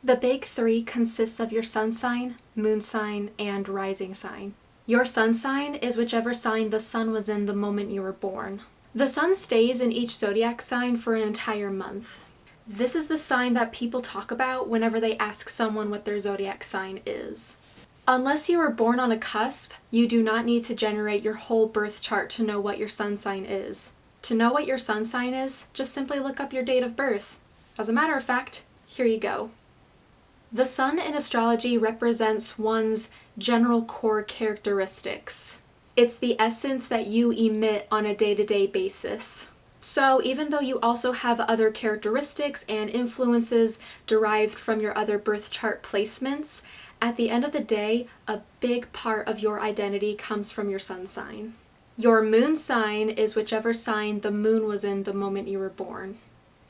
The big three consists of your sun sign, moon sign, and rising sign. Your sun sign is whichever sign the sun was in the moment you were born. The sun stays in each zodiac sign for an entire month. This is the sign that people talk about whenever they ask someone what their zodiac sign is. Unless you were born on a cusp, you do not need to generate your whole birth chart to know what your sun sign is. To know what your sun sign is, just simply look up your date of birth. As a matter of fact, here you go. The sun in astrology represents one's general core characteristics. It's the essence that you emit on a day-to-day basis. So even though you also have other characteristics and influences derived from your other birth chart placements, at the end of the day, a big part of your identity comes from your sun sign. Your moon sign is whichever sign the moon was in the moment you were born.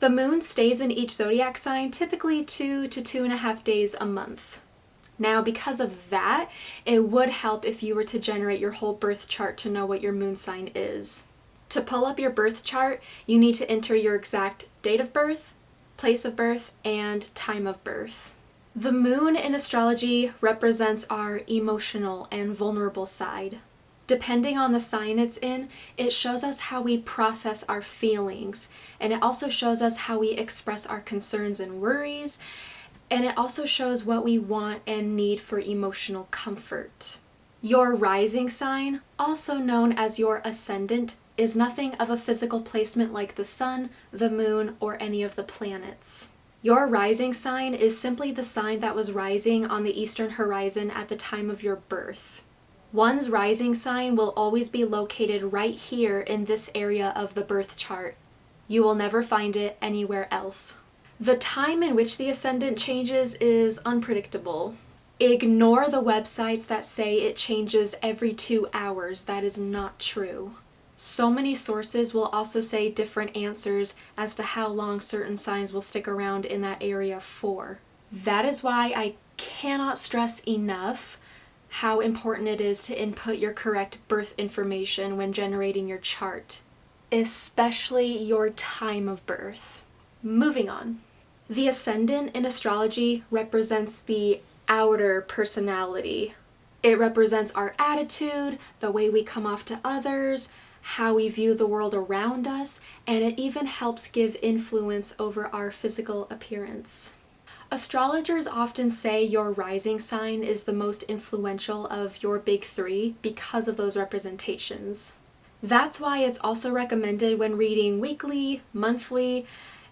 The moon stays in each zodiac sign typically 2 to 2.5 days a month. Now, because of that, it would help if you were to generate your whole birth chart to know what your moon sign is. To pull up your birth chart, you need to enter your exact date of birth, place of birth, and time of birth. The moon in astrology represents our emotional and vulnerable side. Depending on the sign it's in, it shows us how we process our feelings, and it also shows us how we express our concerns and worries, and it also shows what we want and need for emotional comfort. Your rising sign, also known as your ascendant, is nothing of a physical placement like the sun, the moon, or any of the planets. Your rising sign is simply the sign that was rising on the eastern horizon at the time of your birth. One's rising sign will always be located right here in this area of the birth chart. You will never find it anywhere else. The time in which the ascendant changes is unpredictable. Ignore the websites that say it changes every 2 hours. That is not true. So many sources will also say different answers as to how long certain signs will stick around in that area for. That is why I cannot stress enough how important it is to input your correct birth information when generating your chart, especially your time of birth. Moving on. The ascendant in astrology represents the outer personality. It represents our attitude, the way we come off to others, how we view the world around us, and it even helps give influence over our physical appearance. Astrologers often say your rising sign is the most influential of your big three because of those representations. That's why it's also recommended when reading weekly, monthly,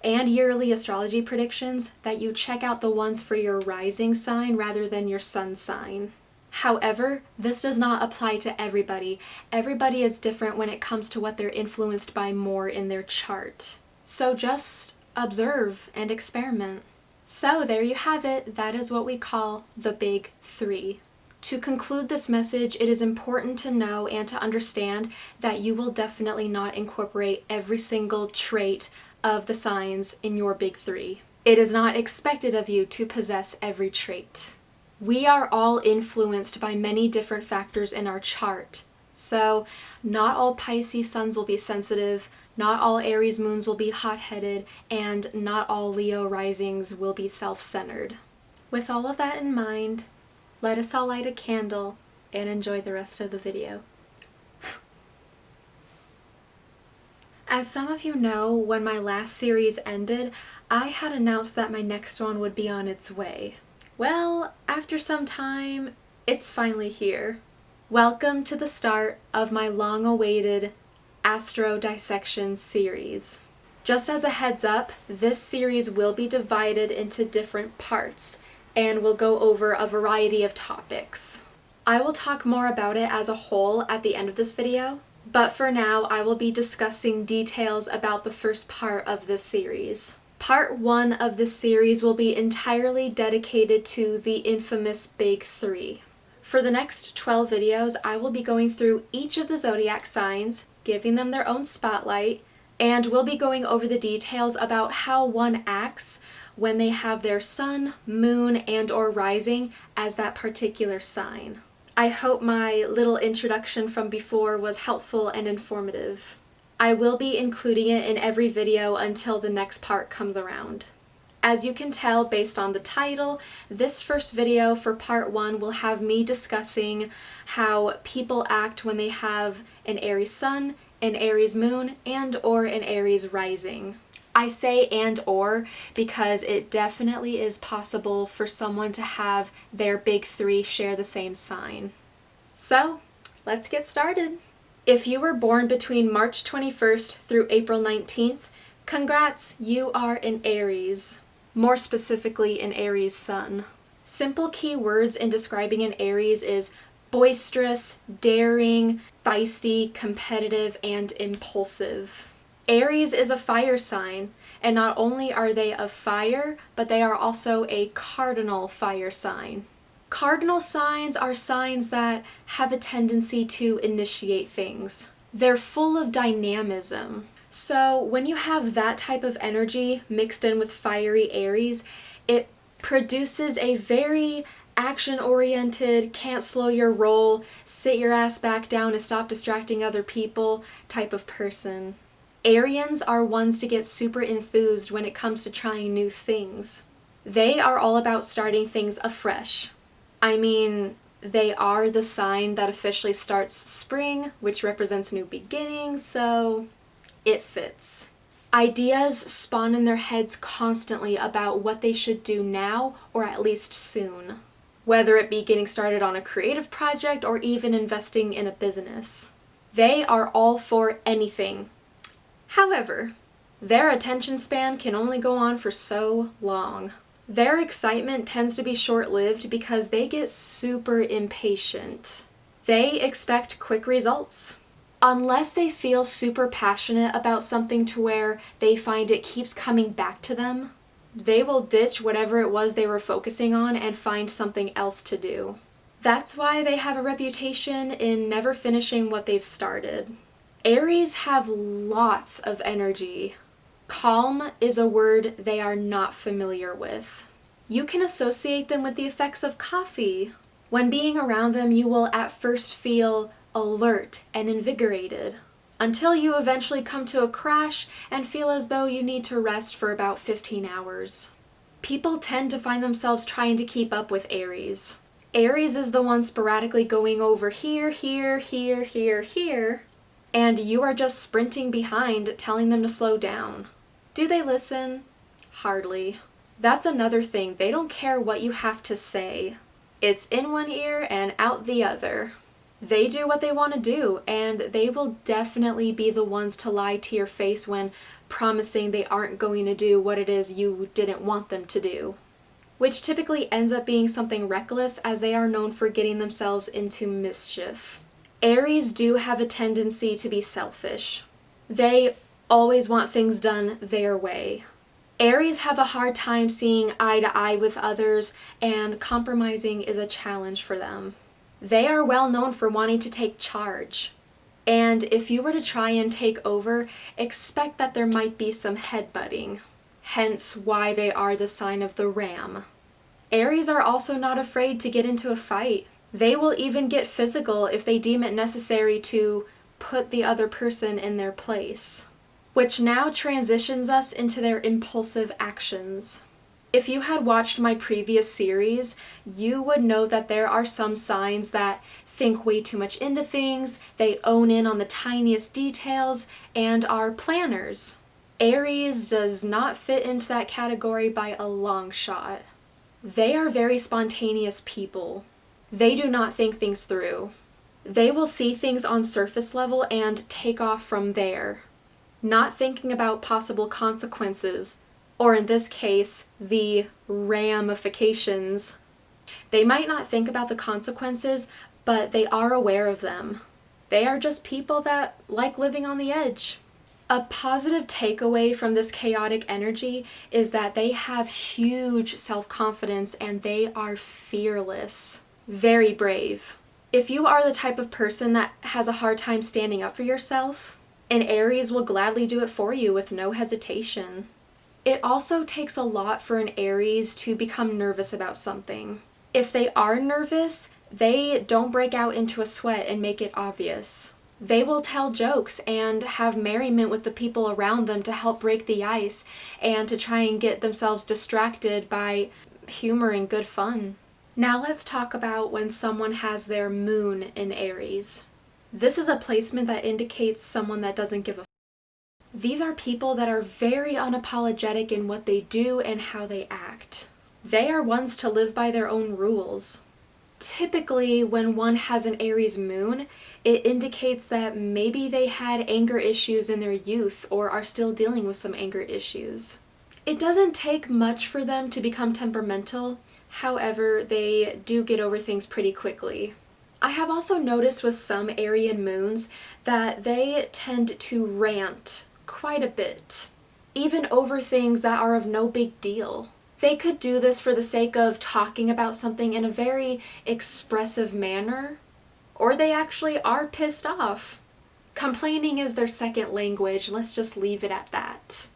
and yearly astrology predictions that you check out the ones for your rising sign rather than your sun sign. However, this does not apply to everybody. Everybody is different when it comes to what they're influenced by more in their chart. So just observe and experiment. So there you have it. That is what we call the big three. To conclude this message, it is important to know and to understand that you will definitely not incorporate every single trait of the signs in your big three. It is not expected of you to possess every trait. We are all influenced by many different factors in our chart. So not all Pisces suns will be sensitive, not all Aries moons will be hot-headed, and not all Leo risings will be self-centered. With all of that in mind, let us all light a candle and enjoy the rest of the video. As some of you know, when my last series ended, I had announced that my next one would be on its way. Well, after some time, it's finally here. Welcome to the start of my long-awaited Astro Dissection series. Just as a heads up, this series will be divided into different parts and will go over a variety of topics. I will talk more about it as a whole at the end of this video, but for now I will be discussing details about the first part of this series. Part 1 of this series will be entirely dedicated to the infamous Big Three. For the next 12 videos, I will be going through each of the zodiac signs, giving them their own spotlight, and we'll be going over the details about how one acts when they have their sun, moon, and/or rising as that particular sign. I hope my little introduction from before was helpful and informative. I will be including it in every video until the next part comes around. As you can tell based on the title, this first video for part 1 will have me discussing how people act when they have an Aries sun, an Aries moon, and or an Aries rising. I say and or because it definitely is possible for someone to have their big three share the same sign. So, let's get started. If you were born between March 21st through April 19th, congrats, you are an Aries. More specifically, an Aries sun. Simple key words in describing an Aries is boisterous, daring, feisty, competitive, and impulsive. Aries is a fire sign, and not only are they of fire, but they are also a cardinal fire sign. Cardinal signs are signs that have a tendency to initiate things. They're full of dynamism. So when you have that type of energy mixed in with fiery Aries, it produces a very action-oriented, can't slow your roll, sit your ass back down and stop distracting other people type of person. Arians are ones to get super enthused when it comes to trying new things. They are all about starting things afresh. I mean, they are the sign that officially starts spring, which represents new beginnings, so it fits. Ideas spawn in their heads constantly about what they should do now or at least soon, whether it be getting started on a creative project or even investing in a business. They are all for anything. However, their attention span can only go on for so long. Their excitement tends to be short-lived because they get super impatient. They expect quick results. Unless they feel super passionate about something to where they find it keeps coming back to them, they will ditch whatever it was they were focusing on and find something else to do. That's why they have a reputation in never finishing what they've started. Aries have lots of energy. Calm is a word they are not familiar with. You can associate them with the effects of coffee. When being around them, you will at first feel alert and invigorated, until you eventually come to a crash and feel as though you need to rest for about 15 hours. People tend to find themselves trying to keep up with Aries. Aries is the one sporadically going over here, here, here, here, here, and you are just sprinting behind, telling them to slow down. Do they listen? Hardly. That's another thing. They don't care what you have to say. It's in one ear and out the other. They do what they want to do, and they will definitely be the ones to lie to your face when promising they aren't going to do what it is you didn't want them to do, which typically ends up being something reckless as they are known for getting themselves into mischief. Aries do have a tendency to be selfish. They always want things done their way. Aries have a hard time seeing eye to eye with others, and compromising is a challenge for them. They are well known for wanting to take charge. And if you were to try and take over, expect that there might be some headbutting. Hence why they are the sign of the ram. Aries are also not afraid to get into a fight. They will even get physical if they deem it necessary to put the other person in their place. Which now transitions us into their impulsive actions. If you had watched my previous series, you would know that there are some signs that think way too much into things, they own in on the tiniest details, and are planners. Aries does not fit into that category by a long shot. They are very spontaneous people. They do not think things through. They will see things on surface level and take off from there, not thinking about possible consequences, or in this case, the ramifications. They might not think about the consequences, but they are aware of them. They are just people that like living on the edge. A positive takeaway from this chaotic energy is that they have huge self-confidence and they are fearless, very brave. If you are the type of person that has a hard time standing up for yourself, an Aries will gladly do it for you with no hesitation. It also takes a lot for an Aries to become nervous about something. If they are nervous, they don't break out into a sweat and make it obvious. They will tell jokes and have merriment with the people around them to help break the ice and to try and get themselves distracted by humor and good fun. Now let's talk about when someone has their moon in Aries. This is a placement that indicates someone that doesn't give a f. These are people that are very unapologetic in what they do and how they act. They are ones to live by their own rules. Typically, when one has an Aries moon, it indicates that maybe they had anger issues in their youth or are still dealing with some anger issues. It doesn't take much for them to become temperamental. However, they do get over things pretty quickly. I have also noticed with some Arian moons that they tend to rant quite a bit, even over things that are of no big deal. They could do this for the sake of talking about something in a very expressive manner, or they actually are pissed off. Complaining is their second language, let's just leave it at that.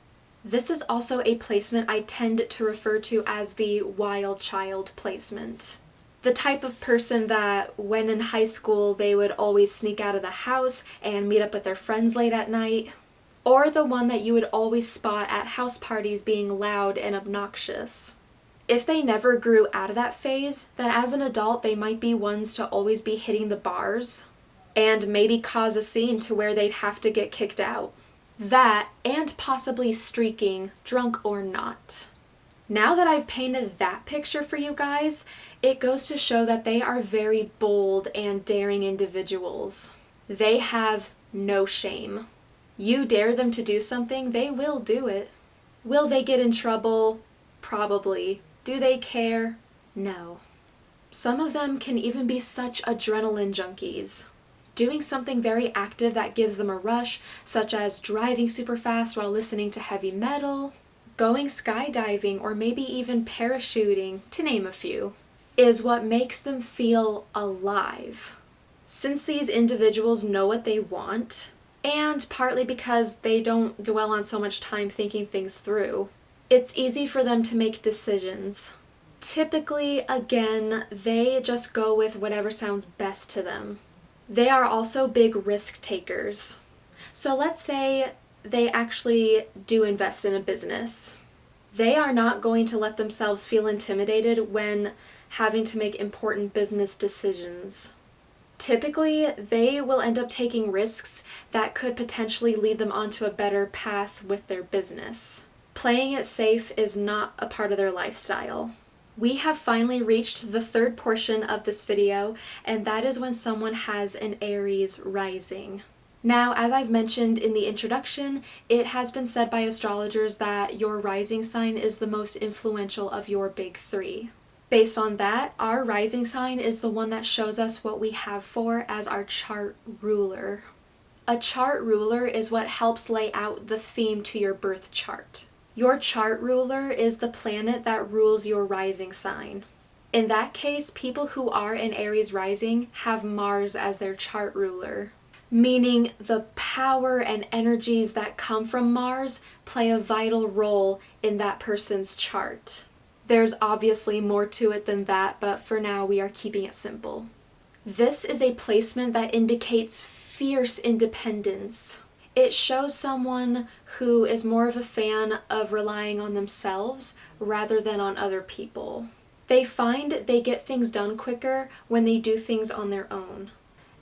This is also a placement I tend to refer to as the wild child placement. The type of person that when in high school they would always sneak out of the house and meet up with their friends late at night, or the one that you would always spot at house parties being loud and obnoxious. If they never grew out of that phase, then as an adult they might be ones to always be hitting the bars and maybe cause a scene to where they'd have to get kicked out. That, and possibly streaking, drunk or not. Now that I've painted that picture for you guys, it goes to show that they are very bold and daring individuals. They have no shame. You dare them to do something, they will do it. Will they get in trouble? Probably. Do they care? No. Some of them can even be such adrenaline junkies. Doing something very active that gives them a rush, such as driving super fast while listening to heavy metal, going skydiving, or maybe even parachuting, to name a few, is what makes them feel alive. Since these individuals know what they want, and partly because they don't dwell on so much time thinking things through, it's easy for them to make decisions. Typically, again, they just go with whatever sounds best to them. They are also big risk takers. So let's say they actually do invest in a business. They are not going to let themselves feel intimidated when having to make important business decisions. Typically, they will end up taking risks that could potentially lead them onto a better path with their business. Playing it safe is not a part of their lifestyle. We have finally reached the third portion of this video, and that is when someone has an Aries rising. Now, as I've mentioned in the introduction, it has been said by astrologers that your rising sign is the most influential of your big three. Based on that, our rising sign is the one that shows us what we have for as our chart ruler. A chart ruler is what helps lay out the theme to your birth chart. Your chart ruler is the planet that rules your rising sign. In that case, people who are in Aries rising have Mars as their chart ruler, meaning the power and energies that come from Mars play a vital role in that person's chart. There's obviously more to it than that, but for now we are keeping it simple. This is a placement that indicates fierce independence. It shows someone who is more of a fan of relying on themselves rather than on other people. They find they get things done quicker when they do things on their own.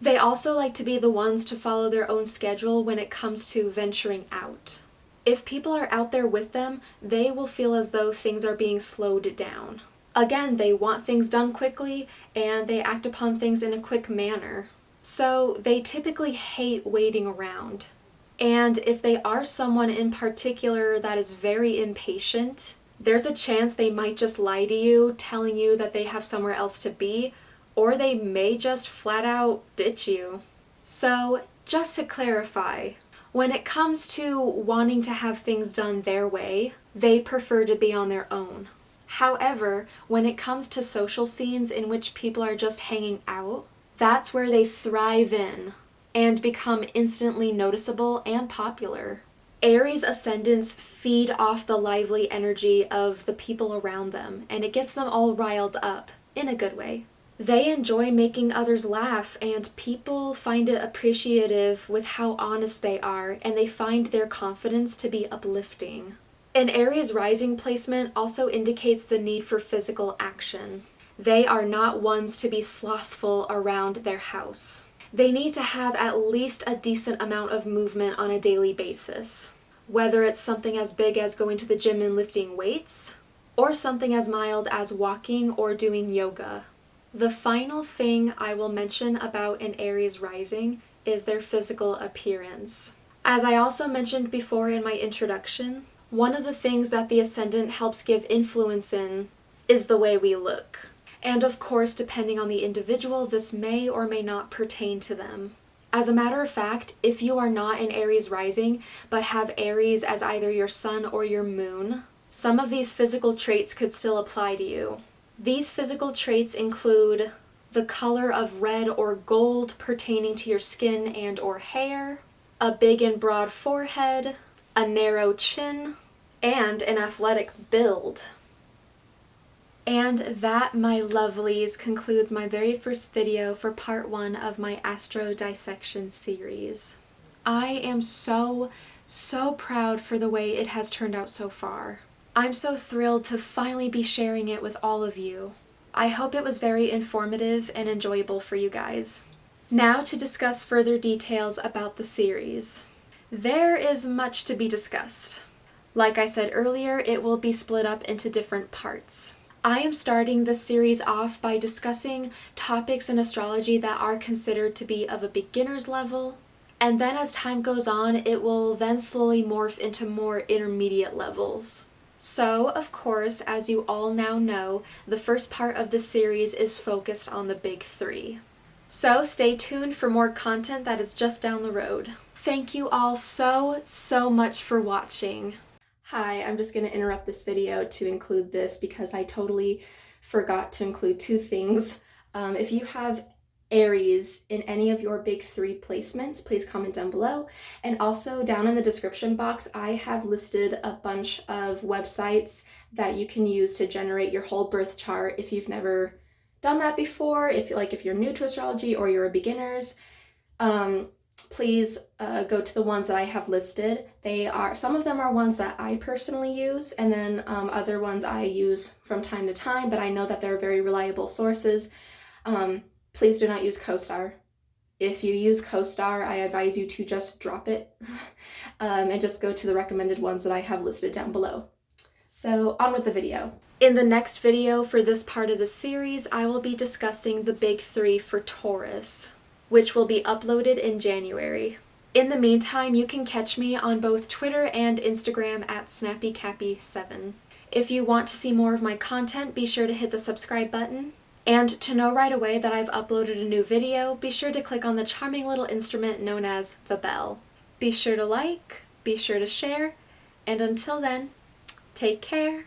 They also like to be the ones to follow their own schedule when it comes to venturing out. If people are out there with them, they will feel as though things are being slowed down. Again, they want things done quickly and they act upon things in a quick manner. So they typically hate waiting around. And if they are someone in particular that is very impatient, there's a chance they might just lie to you, telling you that they have somewhere else to be, or they may just flat out ditch you. So, just to clarify, when it comes to wanting to have things done their way, they prefer to be on their own. However, when it comes to social scenes in which people are just hanging out, that's where they thrive in and become instantly noticeable and popular. Aries ascendants feed off the lively energy of the people around them, and it gets them all riled up, in a good way. They enjoy making others laugh, and people find it appreciative with how honest they are, and they find their confidence to be uplifting. An Aries rising placement also indicates the need for physical action. They are not ones to be slothful around their house. They need to have at least a decent amount of movement on a daily basis. Whether it's something as big as going to the gym and lifting weights, or something as mild as walking or doing yoga. The final thing I will mention about an Aries rising is their physical appearance. As I also mentioned before in my introduction, one of the things that the Ascendant helps give influence in is the way we look. And of course, depending on the individual, this may or may not pertain to them. As a matter of fact, if you are not an Aries rising, but have Aries as either your sun or your moon, some of these physical traits could still apply to you. These physical traits include the color of red or gold pertaining to your skin and or hair, a big and broad forehead, a narrow chin, and an athletic build. And that, my lovelies, concludes my very first video for part 1 of my Astro Dissection series. I am so proud for the way it has turned out so far. I'm so thrilled to finally be sharing it with all of you. I hope it was very informative and enjoyable for you guys. Now to discuss further details about the series. There is much to be discussed. Like I said earlier, it will be split up into different parts. I am starting this series off by discussing topics in astrology that are considered to be of a beginner's level, and then as time goes on, it will then slowly morph into more intermediate levels. So, of course, as you all now know, the first part of the series is focused on the big three. So stay tuned for more content that is just down the road. Thank you all so much for watching. Hi, I'm just going to interrupt this video to include this because I totally forgot to include 2 things. If you have Aries in any of your big 3 placements, please comment down below. And also down in the description box, I have listed a bunch of websites that you can use to generate your whole birth chart if you've never done that before, if you're new to astrology or you're a beginners. Please go to the ones that I have listed. Some of them are ones that I personally use, and then other ones I use from time to time, but I know that they're very reliable sources. Please do not use COSTAR. If you use COSTAR, I advise you to just drop it and just go to the recommended ones that I have listed down below. So on with the video. In the next video for this part of the series, I will be discussing the big 3 for Taurus, which will be uploaded in January. In the meantime, you can catch me on both Twitter and Instagram at snappycappy7. If you want to see more of my content, be sure to hit the subscribe button. And to know right away that I've uploaded a new video, be sure to click on the charming little instrument known as the bell. Be sure to like, be sure to share, and until then, take care.